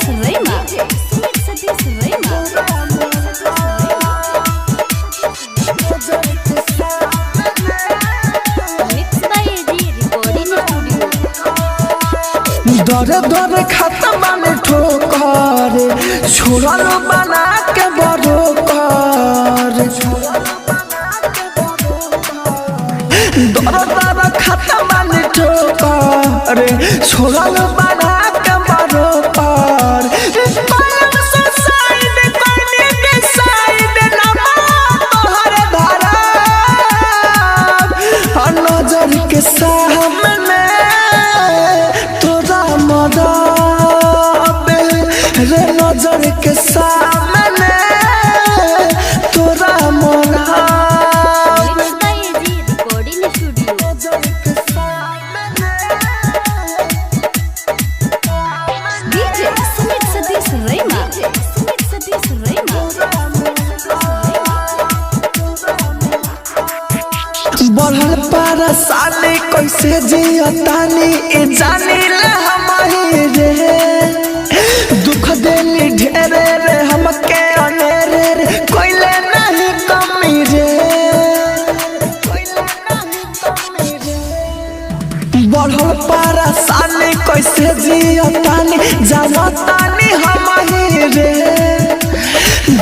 सतीश रैना सतीश रैना दर दर खत्म में ठोकर छोड़ल बना के बड़ो कर दर दर खत्म में ठोकर छोड़ल बना के बड़ो कर नजर के सामने रे नजर के सामने तोरा मोरा recording studio DJ Sumit Satish रैना सतीश रैना बढ़ल परेशानी कैसे जियतानी ए जानी ले हम रे दुख देली ढेरे रे हमके अनेरे रे कोइले नहीं कमी रे बढ़ल परेशानी कैसे जियतानी जानतानी हम रे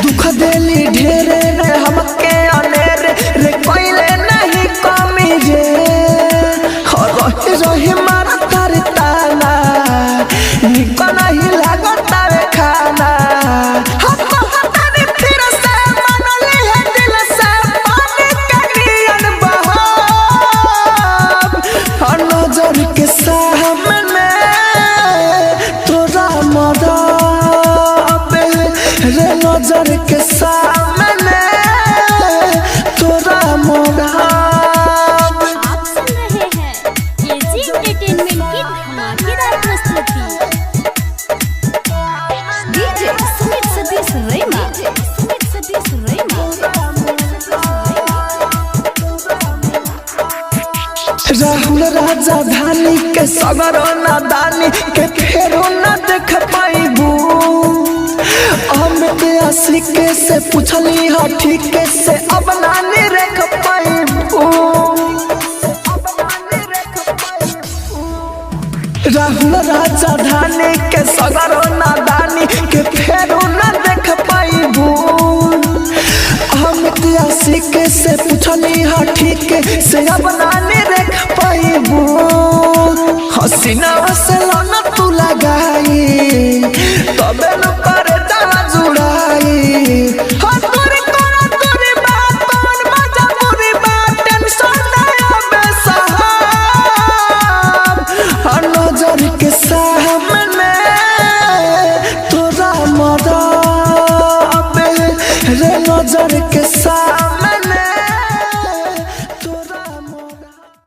दुख देली ढेरे रे हमके अनेरे रे कोइले नहीं कमी रे रही रही मारा तार ताना निको नहीं लागता रे खाना हम हतानी फिर से मनले है दिल से पानी के नियन बहाव नजर के सामने तोरा मदाब रे नजर के सामने तोरा मदाब राहुल राजधानी के सगरो नादानी के फेरो न देख पाइबू अमित आशिक से पूछली हा ठीक से अब नानी रख पाइबू राहुल राजधानी के सगरो नादानी के फेरो न देख पाइबू अमित आशिक से पूछली हा ठीक से अब नानी रख पाइबू हसीना से लौना तू लगाई तबे न करे दावा जुड़ाई हतोरी कोना तोरी बात मन मजा पूरी बात टेंशन ना आवे साहब नजर के सामने तोरा मदाब रे नजर के